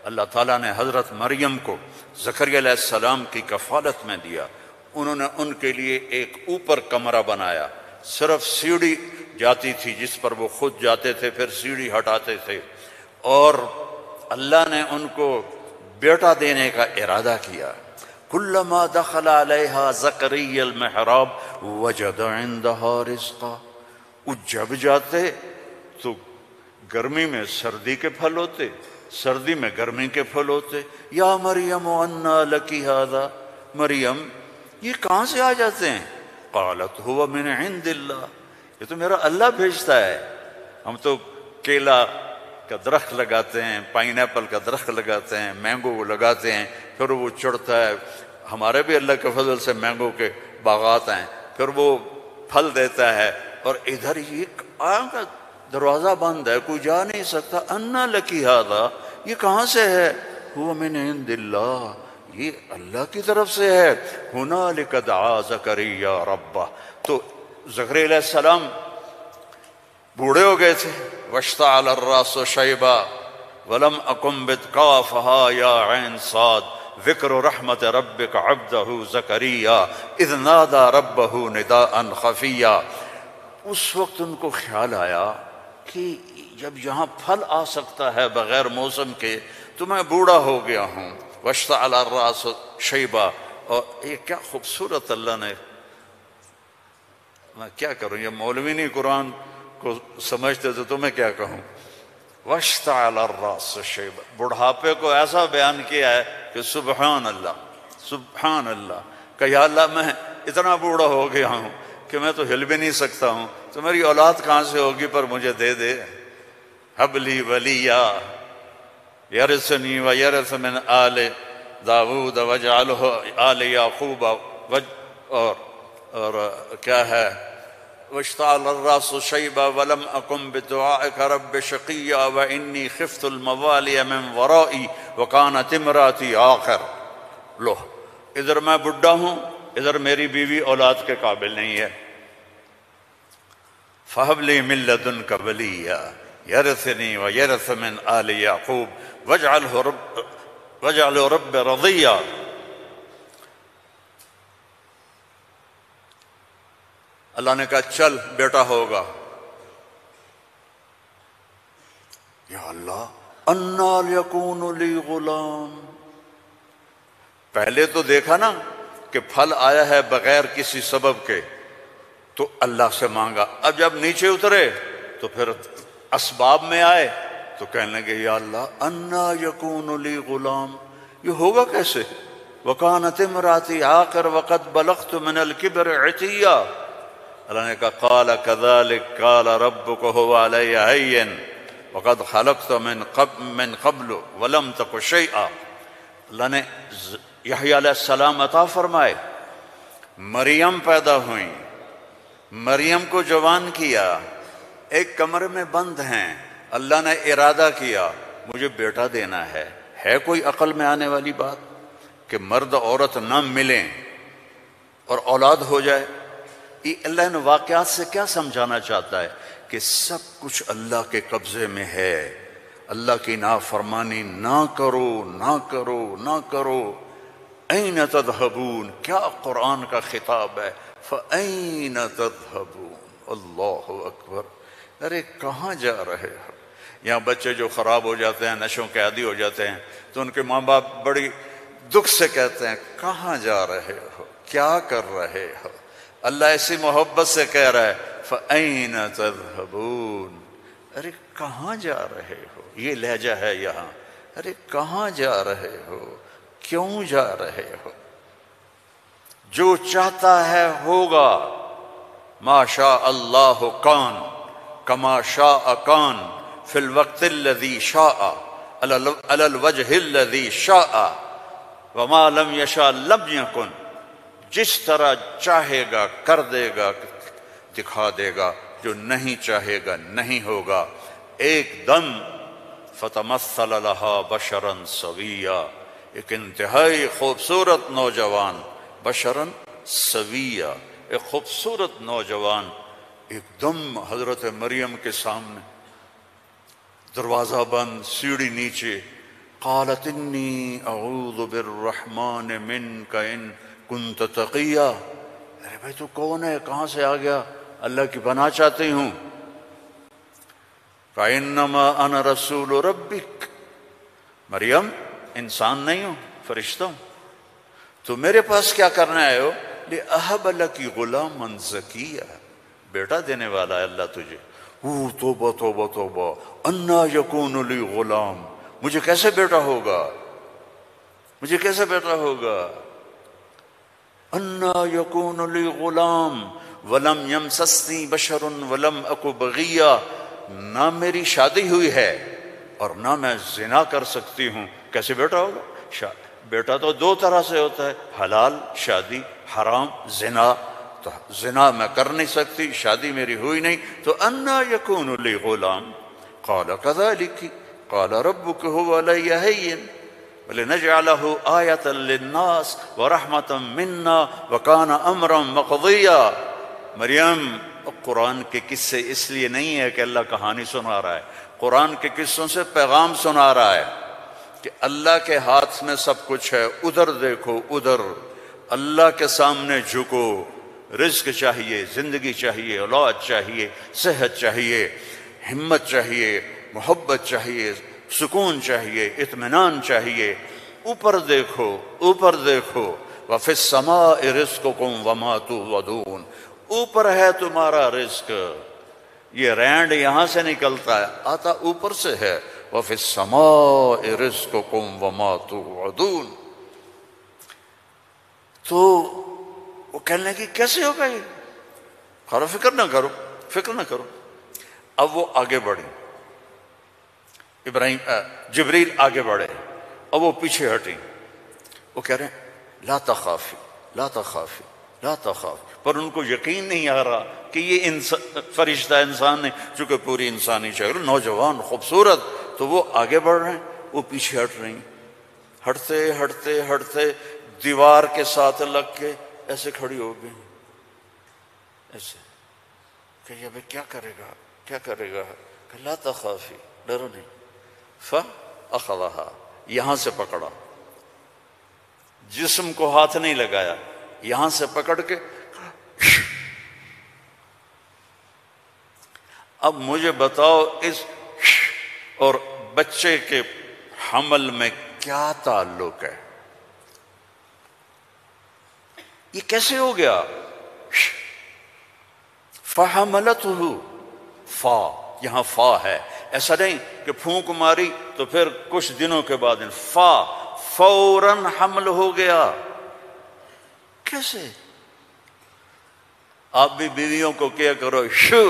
اللہ تعالیٰ نے حضرت مریم کو زکریا علیہ السلام کی کفالت میں دیا. انہوں نے ان کے لیے ایک اوپر کمرہ بنایا، صرف سیڑھی جاتی تھی جس پر وہ خود جاتے تھے، پھر سیڑھی ہٹاتے تھے. اور اللہ نے ان کو بیٹا دینے کا ارادہ کیا. کلما دخل علیہا زکریا المحراب وجد عندہا رزقا. وہ جب جاتے تو گرمی میں سردی کے پھل ہوتے، سردی میں گرمی کے پھل ہوتے. یا مریم انا لکی ھذا، مریم یہ کہاں سے آ جاتے ہیں؟ قالت هو من عند اللہ، یہ تو میرا اللہ بھیجتا ہے. ہم تو کیلا کا درخت لگاتے ہیں، پائن ایپل کا درخت لگاتے ہیں، مینگو لگاتے ہیں، پھر وہ چڑھتا ہے. ہمارے بھی اللہ کے فضل سے مینگو کے باغات ہیں، پھر وہ پھل دیتا ہے. اور ادھر یہ دروازہ بند ہے، کوئی جا نہیں سکتا. انا لکی ھذا، یہ کہاں سے ہے؟ هو من عند اللہ، یہ اللہ کی طرف سے ہے. ہنالک دعا زکریا ربہ. تو زکریا علیہ السلام بوڑھے ہو گئے تھے. واشتعل الراس شیبا ولم اکن بتقافها یا عین صاد ذکر رحمت ربک عبدہ زکریا اذ نادى ربہ نداء خفیا. اس وقت ان کو خیال آیا کہ جب یہاں پھل آ سکتا ہے بغیر موسم کے تو میں بوڑھا ہو گیا ہوں. واشتعل الراس شیبا. اور یہ کیا خوبصورت اللہ نے، میں کیا کروں، یہ مولوی نہیں قرآن کو سمجھتے تو میں کیا کہوں. واشتعل الراس شیبا، بڑھاپے کو ایسا بیان کیا ہے کہ سبحان اللہ سبحان اللہ. کہ یا اللہ میں اتنا بوڑھا ہو گیا ہوں کہ میں تو ہل بھی نہیں سکتا ہوں، تو میری اولاد کہاں سے ہوگی، پر مجھے دے دے. ہب لی ولیا یرثنی ویرث من آل داود واجعلہ آل یعقوب. اور کیا ہے، واشتعل الراس شیبا ولم اکن بدعائک رب شقیا وانی خفت الموالی من ورائی وکانت امراتی آخر. لو ادھر میں بڈھا ہوں، ادھر میری بیوی اولاد کے قابل نہیں ہے. فہب لی من لدنک ولیا یرثنی ویرث من آل یعقوب واجعلہ رب رضیا. اللہ نے کہا چل بیٹا ہوگا. یا اللہ انا یکون لی غلام. پہلے تو دیکھا نا کہ پھل آیا ہے بغیر کسی سبب کے تو اللہ سے مانگا. اب جب نیچے اترے تو پھر اسباب میں آئے تو کہنے لگے یا اللہ انا یکون لی غلام، یہ ہوگا کیسے؟ وکانت امراتی عاقر وقد بلغت من الکبر عتیا. اللہ نے کہا قال كذلك قال ربك هو علي هين وقد خلقت من قبل ولم تك شيئا. اللہ نے یحییٰ علیہ السلام عطا فرمائے، مریم پیدا ہوئیں، مریم کو جوان کیا، ایک کمرے میں بند ہیں. اللہ نے ارادہ کیا مجھے بیٹا دینا ہے. ہے کوئی عقل میں آنے والی بات کہ مرد عورت نہ ملیں اور اولاد ہو جائے؟ اللہ ان واقعات سے کیا سمجھانا چاہتا ہے کہ سب کچھ اللہ کے قبضے میں ہے. اللہ کی نافرمانی نہ کرو نہ کرو نہ کرو. این تذہبون، کیا قرآن کا خطاب ہے. فَأَيْنَ تَذْهَبُونَ. اللہ اکبر. ارے کہاں جا رہے ہو؟ یہاں بچے جو خراب ہو جاتے ہیں، نشوں کے عادی ہو جاتے ہیں، تو ان کے ماں باپ بڑی دکھ سے کہتے ہیں کہاں جا رہے ہو، کیا کر رہے ہو. اللہ ایسی محبت سے کہہ رہا ہے فَأَيْنَ تَذْهَبُونَ. ارے کہاں جا رہے ہو؟ یہ لہجہ ہے یہاں. ارے کہاں جا رہے ہو، کیوں جا رہے ہو؟ جو چاہتا ہے ہوگا. ما شاء اللہ کان کما شاء کان فی الوقت الذی شاء علی الوجہ الذی شاء وما لم یشاء لم یکن. جس طرح چاہے گا کر دے گا، دکھا دے گا، جو نہیں چاہے گا نہیں ہوگا. ایک دم فتمثل لها بشرا سویا. ایک انتہائی خوبصورت نوجوان، بشرا سویا، ایک خوبصورت نوجوان ایک دم حضرت مریم کے سامنے. دروازہ بند، سیڑھی نیچے، قالت انی اعوذ بالرحمن منک ان کنت تقیا، ارے بھائی تو کون ہے، کہاں سے آ گیا؟ اللہ کی پناہ چاہتی ہوں۔ فإنما أنا رسول ربک، مریم انسان نہیں ہوں، فرشتہ ہوں، تو میرے پاس کیا کرنے آئے ہو؟ لأہب لک غلاما زکیا، بیٹا دینے والا ہے اللہ تجھے۔ توبہ توبہ توبہ، انا یکون لی غلام، مجھے کیسے بیٹا ہوگا، مجھے کیسے بیٹا ہوگا؟ انا یکون لی غلام ولم یمسسنی بشر ولم اک بغیا، نہ میری شادی ہوئی ہے اور نہ میں زنا کر سکتی ہوں، کیسے بیٹا ہوگا؟ بیٹا تو دو طرح سے ہوتا ہے، حلال شادی، حرام زنا، تو زنا میں کر نہیں سکتی، شادی میری ہوئی نہیں، تو انا یکون لی غلام۔ قال کذلک قال ربک هو علی ہین ولنجعلہ آیۃ للناس ورحمۃ منا وکان امرا مقضیا۔ مریم، قرآن کے قصے اس لیے نہیں ہے کہ اللہ کہانی سنا رہا ہے، قرآن کے قصوں سے پیغام سنا رہا ہے کہ اللہ کے ہاتھ میں سب کچھ ہے، ادھر دیکھو ادھر، اللہ کے سامنے جھکو، رزق چاہیے، زندگی چاہیے، اولاد چاہیے، صحت چاہیے، ہمت چاہیے، محبت چاہیے، سکون چاہیے، اطمینان چاہیے، اوپر دیکھو اوپر دیکھو۔ وَفِي السَّمَاءِ رِزْقُكُمْ وَمَا تُوعَدُونَ، اوپر ہے تمہارا رزق، یہ رینڈ یہاں سے نکلتا ہے، آتا اوپر سے ہے۔ وَفِي السَّمَاءِ رِزْقُكُمْ وَمَا تُوعَدُونَ۔ تو وہ کہنے لگی کیسے ہوگا یہ؟ کہا فکر نہ کرو، فکر نہ کرو۔ اب وہ آگے بڑھی، جبریل آگے بڑھے، اب وہ پیچھے ہٹی، وہ کہہ رہے ہیں لا تخافی لا تخافی لا تخافی، پر ان کو یقین نہیں آ رہا کہ یہ فرشتہ انسان ہے، چونکہ پوری انسانی شکل، نوجوان خوبصورت، تو وہ آگے بڑھ رہے ہیں، وہ پیچھے ہٹ رہی ہیں، ہٹتے ہٹتے ہٹتے دیوار کے ساتھ لگ کے ایسے کھڑی ہو گئی، ایسے کہ یہ بھائی کیا کرے گا کیا کرے گا؟ کہ لا تخافی، ڈرو نہیں۔ فَأَخَذَهَا، یہاں سے پکڑا، جسم کو ہاتھ نہیں لگایا، یہاں سے پکڑ کے۔ اب مجھے بتاؤ اس اور بچے کے حمل میں کیا تعلق ہے؟ یہ کیسے ہو گیا؟ فَحَمَلَتْهُ، فا، یہاں فا ہے، ایسا نہیں کہ پھونک ماری تو پھر کچھ دنوں کے بعد فا، فوراً حمل ہو گیا۔ کیسے؟ آپ بھی بیویوں کو کیا کرو شو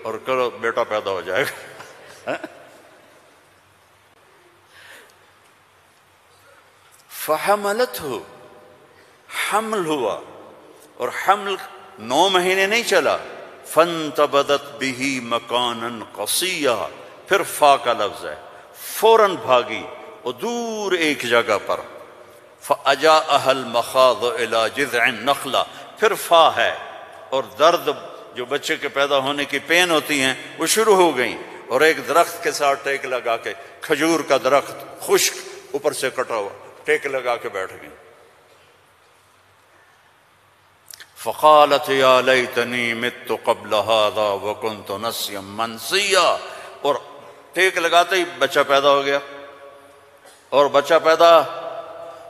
اور کرو بیٹا پیدا ہو جائے گا۔ فَحَمَلَتْهُ، حمل ہوا، اور حمل 9 مہینے نہیں چلا۔ فَانْتَبَذَتْ بِهِ مَكَانًا قَصِيًّا، پھر فا کا لفظ ہے، فوراً بھاگی اور دور ایک جگہ پر۔ فَأَجَاءَهَا الْمَخَاضُ إِلَى جِذْعِ النَّخْلَةِ، پھر فا ہے، اور درد جو بچے کے پیدا ہونے کی پین ہوتی ہیں وہ شروع ہو گئیں، اور ایک درخت کے ساتھ ٹیک لگا کے، کھجور کا درخت خشک اوپر سے کٹا ہوا، ٹیک لگا کے بیٹھ گئیں۔ فقالت یا لیتنی مت قبل هذا وکنت نسیا منسیا، اور ٹیک لگاتے ہی بچہ پیدا ہو گیا، اور بچہ پیدا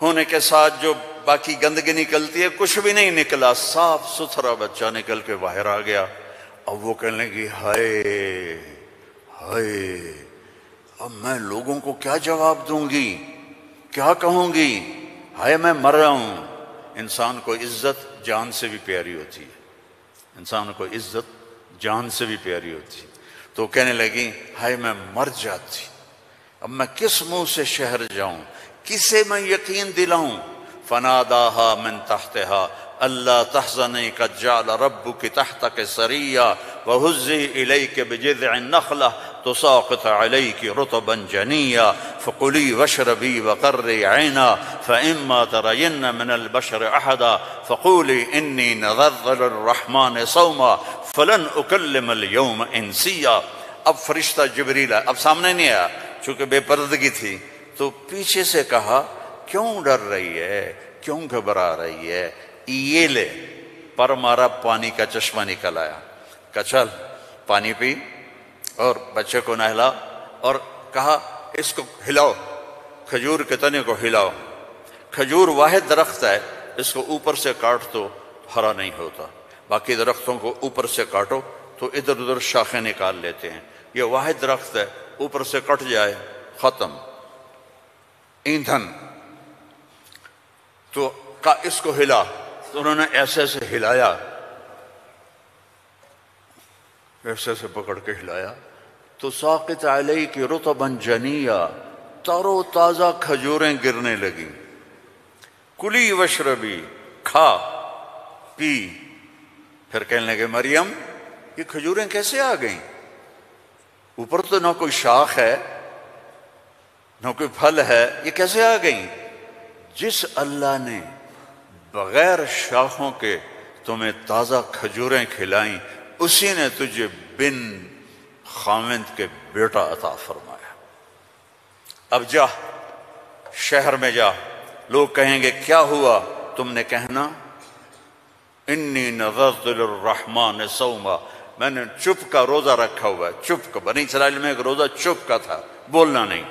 ہونے کے ساتھ جو باقی گندگی نکلتی ہے کچھ بھی نہیں نکلا، صاف ستھرا بچہ نکل کے باہر آ گیا۔ اب وہ کہنے لگی ہائے ہائے، اب میں لوگوں کو کیا جواب دوں گی، کیا کہوں گی، ہائے میں مر رہا ہوں۔ انسان کو عزت جان سے بھی پیاری ہوتی ہے، انسان کو عزت جان سے بھی پیاری ہوتی ہے۔ تو کہنے لگی ہائے میں مر جاتی، اب میں کس منہ سے شہر جاؤں، کسے میں یقین دلاؤں؟ فناداها من تحتها الا تحزني قد جعل ربك تحتك سريا وهزي اليك بجذع النخله تساقط عليك رطبا جنيا فكلي واشربي وقري عينا فإما ترين من البشر أحدا فقولي إني نذرت للرحمن صوما فلن أكلم اليوم إنسيا۔ اب فرشتہ جبریل اب سامنے نہیں آیا، چونکہ بے پردگی تھی، تو پیچھے سے کہا کیوں ڈر رہی ہے، کیوں گھبرا رہی ہے؟ یہ لے، پر مارا، پانی کا چشمہ نکل آیا، کہا چل پانی پی اور بچے کو نہلا، اور کہا اس کو ہلاؤ، کھجور کے تنے کو ہلاؤ۔ کھجور واحد درخت ہے، اس کو اوپر سے کاٹ تو ہرا نہیں ہوتا، باقی درختوں کو اوپر سے کاٹو تو ادھر ادھر شاخیں نکال لیتے ہیں، یہ واحد درخت ہے، اوپر سے کٹ جائے ختم، ایندھن۔ تو کہا اس کو ہلا، تو انہوں نے ایسے ایسے ہلایا، ایسے ایسے پکڑ کے ہلایا تو ساقط علیک رطبا جنیا، تر و تازہ کھجوریں گرنے لگیں۔ کلی وشربی، کھا پی۔ پھر کہنے لگے مریم یہ کھجوریں کیسے آ گئیں؟ اوپر تو نہ کوئی شاخ ہے نہ کوئی پھل ہے، یہ کیسے آ گئیں؟ جس اللہ نے بغیر شاخوں کے تمہیں تازہ کھجوریں کھلائیں، اسی نے تجھے بن خاوند کے بیٹا عطا فرمایا۔ اب جا شہر میں جا، لوگ کہیں گے کیا ہوا؟ تم نے کہنا انی نذرت للرحمن صوما، میں نے چپ کا روزہ رکھا ہوا ہے، چپ کا۔ بنی اسرائیل میں ایک روزہ چپ کا تھا، بولنا نہیں،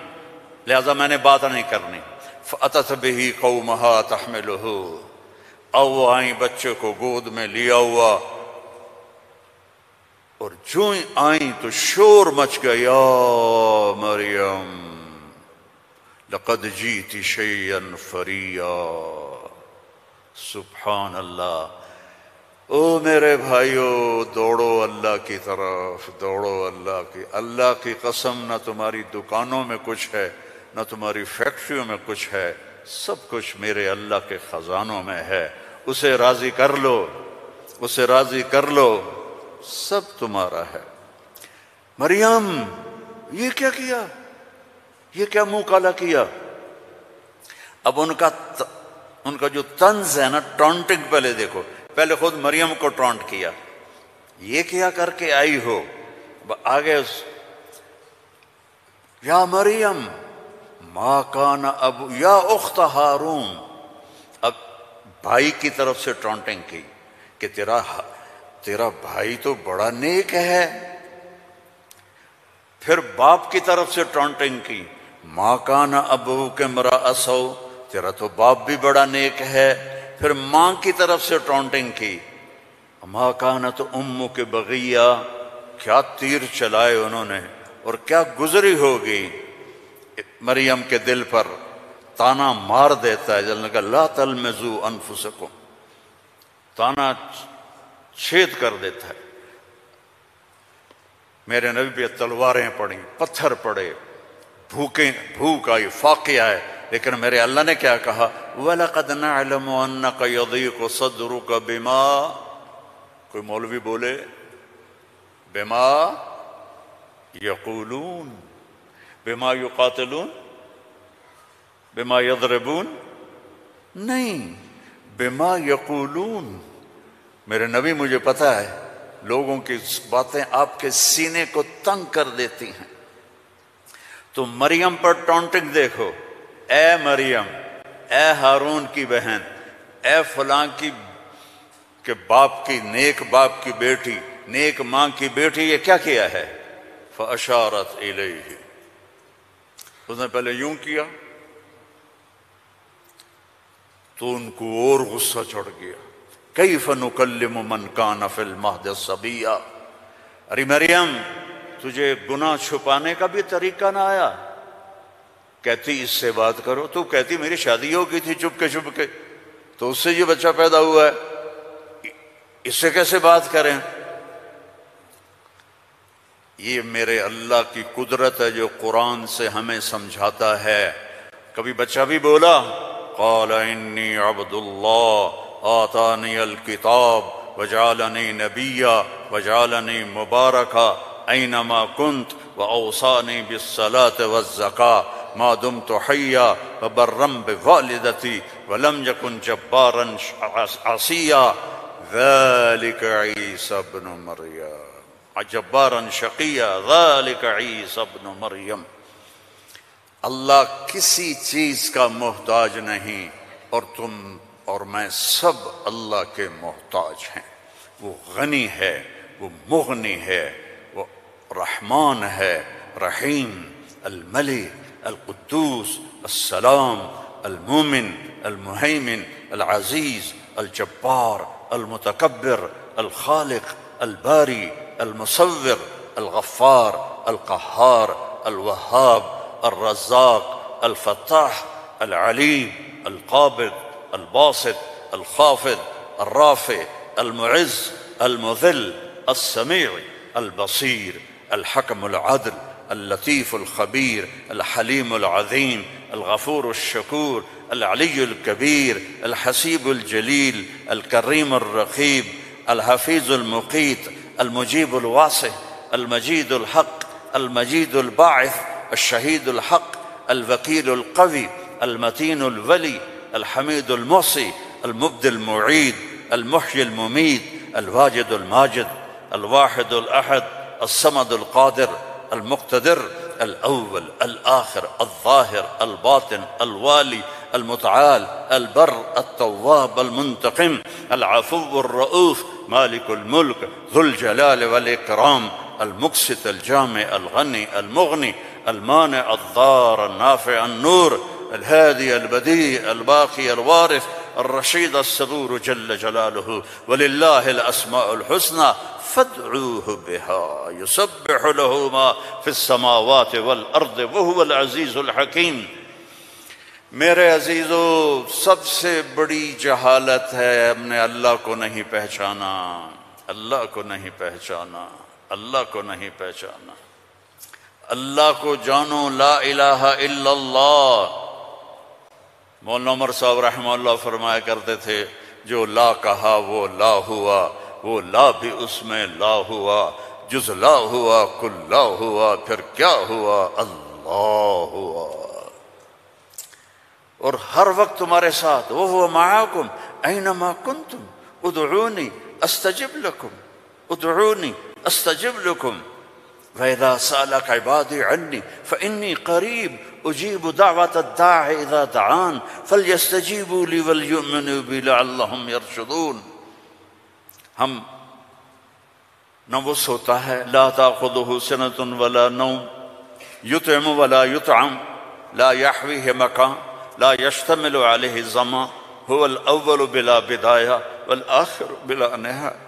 لہذا میں نے بات نہیں کرنی۔ فأتت به قومها تحملہ، او وہ آئیں بچے کو گود میں لیا ہوا، اور جو ہی آئیں تو شور مچ گیا، یا مریم لقد جیت شیئا فریا۔ سبحان اللہ۔ او میرے بھائیو، دوڑو اللہ کی طرف، دوڑو اللہ کی۔ اللہ کی قسم، نہ تمہاری دکانوں میں کچھ ہے نہ تمہاری فیکٹریوں میں کچھ ہے، سب کچھ میرے اللہ کے خزانوں میں ہے۔ اسے راضی کر لو، اسے راضی کر لو، سب تمہارا ہے۔ مریم یہ کیا کیا؟ یہ کیا منہ کالا کیا؟ اب ان کا جو طنز ہے نا، ٹونٹنگ، پہلے دیکھو، پہلے خود مریم کو ٹونٹ کیا، یہ کیا کر کے آئی ہو؟ آگے یا مریم ما کان ابو، یا اخت ہارون، اب بھائی کی طرف سے ٹونٹنگ کی کہ تیرا بھائی تو بڑا نیک ہے۔ پھر باپ کی طرف سے ٹونٹنگ کی، ما کان ابوک امرأ سوء، تیرا تو باپ بھی بڑا نیک ہے۔ پھر ماں کی طرف سے ٹونٹنگ کی، ما کانت امک بغیہ، کیا تیر چلائے انہوں نے، اور کیا گزری ہوگی مریم کے دل پر، تانا مار دیتا ہے۔ جلنے کا لا تلمزوا انفسکم، تانا چھید کر دیتا ہے۔ میرے نبی پہ تلواریں پڑیں، پتھر پڑے، بھوک آئی، فاقے آئے، لیکن میرے اللہ نے کیا کہا؟ وَلَقَدْ نَعْلَمُ أَنَّكَ يَضِيقُ صَدْرُكَ بِمَا، کوئی مولوی بولے بِمَا يَقُولُونَ، بِمَا يُقَاتِلُونَ، بِمَا يَضْرِبُونَ، نہیں، بِمَا يَقُولُونَ۔ میرے نبی مجھے پتا ہے لوگوں کی باتیں آپ کے سینے کو تنگ کر دیتی ہیں۔ تو مریم پر ٹونٹنگ دیکھو، اے مریم، اے ہارون کی بہن، اے فلاں کی کہ باپ کی، نیک باپ کی بیٹی، نیک ماں کی بیٹی، یہ کیا کیا ہے؟ فَأَشَارَتْ إِلَيْهِ، اس نے پہلے یوں کیا تو ان کو اور غصہ چڑھ گیا۔ کیف نکلم من کان فی المہد صبیا، ارے مریم تجھے گناہ چھپانے کا بھی طریقہ نہ آیا؟ کہتی اس سے بات کرو، تو کہتی میری شادی ہو گئی تھی چپ کے، تو اس سے یہ بچہ پیدا ہوا ہے، اس سے کیسے بات کریں؟ یہ میرے اللہ کی قدرت ہے جو قرآن سے ہمیں سمجھاتا ہے۔ کبھی بچہ بھی بولا قال انی عبد اللہ آتانی الکتاب وجعلنی نبیا وجعلنی مبارکا اینما کنت واوصانی بالصلاة والزکاة ما دمت حیا وبرا بوالدتی ولم یکن جبارا عصیا ذلک عیسی ابن مریم، جبارا شقیا ذلک عیسی ابن مریم۔ اللہ کسی چیز کا محتاج نہیں، اور تم اور میں سب اللہ کے محتاج ہیں۔ وہ غنی ہے، وہ مغنی ہے، وہ رحمان ہے، رحیم، الملک، القدوس، السلام، المومن، المہیمن، العزیز، الجبار، المتکبر، الخالق، الباری، المصور، الغفار، القہار، الوہاب، الرزاق، الفتاح، العلیم، القابض، الباسط، الخافض، الرافع، المعز، المذل، السمیع، البصیر، الحکم العدل، اللطیف الخبیر، الحلیم العظیم، الغفور الشکور، العلی الکبیر، الحسیب الجلیل، الکریم الرقیب، الحفیظ المقیت، المجیب الواسع، المجید الحق، المجید الباعث، الشہید الحق، الوکیل القوی، المتین الولی، الحمید المحصی، المبدی المعید، المحیی الممید، الواجد الماجد، الواحد الأحد، الصمد القادر، المقتدر، الأول الآخر الظاهر الباطن الوالي المتعال البر التواب المنتقم العفو الرؤوف مالك الملك ذو الجلال والإكرام المقسط الجامع الغني المغني المانع الضار النافع النور الهادي البديع الباقي الوارث الرشيد الصبور جل جلاله ولله الأسماء الحسنى فادعوه بها يسبح له ما في السماوات والأرض وهو العزيز الحكيم۔ میرے عزیزو، سب سے بڑی جہالت ہے ہم نے اللہ کو نہیں پہچانا، اللہ کو نہیں پہچانا، اللہ کو نہیں پہچانا۔ اللہ کو جانو، لا الہ الا اللہ۔ مولانا عمر صاحب رحمہ اللہ فرمایا کرتے تھے، جو لا کہا وہ لا ہوا، وہ لا بھی اس میں لا ہوا، جز لا ہوا کل لا ہوا، پھر کیا ہوا؟ اللہ ہوا۔ اور ہر وقت تمہارے ساتھ، وَهُوَ مَعَاكُمْ أَيْنَمَا كُنْتُمْ ادْعُونِي أَسْتَجِبْ لَكُمْ ادْعُونِي أَسْتَجِبْ لَكُمْ وَإِذَا سَأَلَكَ عِبَادِي عَنِّي فَإِنِّي قَرِيبٌ أُجِيبُ دَعْوَةَ الدَّاعِ إِذَا دَعَانِ فَلْيَسْتَجِيبُوا لِي وَلْيُؤْمِنُوا بِي لَعَلَّهُمْ يَرْشُدُونَ۔ ہم نہ وہ سوتا ہے، لا تأخذه سنة ولا نوم، يطعم ولا يطعم، لا يحويه مكان، لا يشتمل عليه الزمان، هو الأول بلا بداية والآخر بلا نهاية۔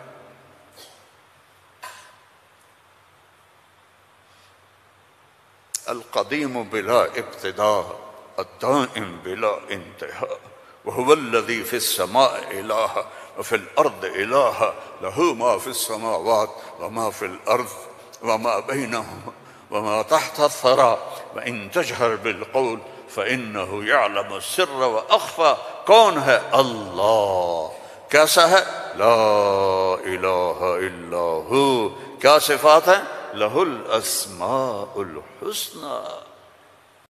القديم بلا ابتداء، الدائم بلا انتهاء، وهو الذي في السماء إله وفي الأرض إله، له ما في السماوات وما في الأرض وما بينهما وما تحت الثرى، وإن تجهر بالقول فإنه يعلم السر وأخفى۔ کون ہے؟ اللہ۔ کیسا ہے؟ لا الہ الا ہو۔ کیا صفات ہیں؟ لہ الاسماء الحسنى۔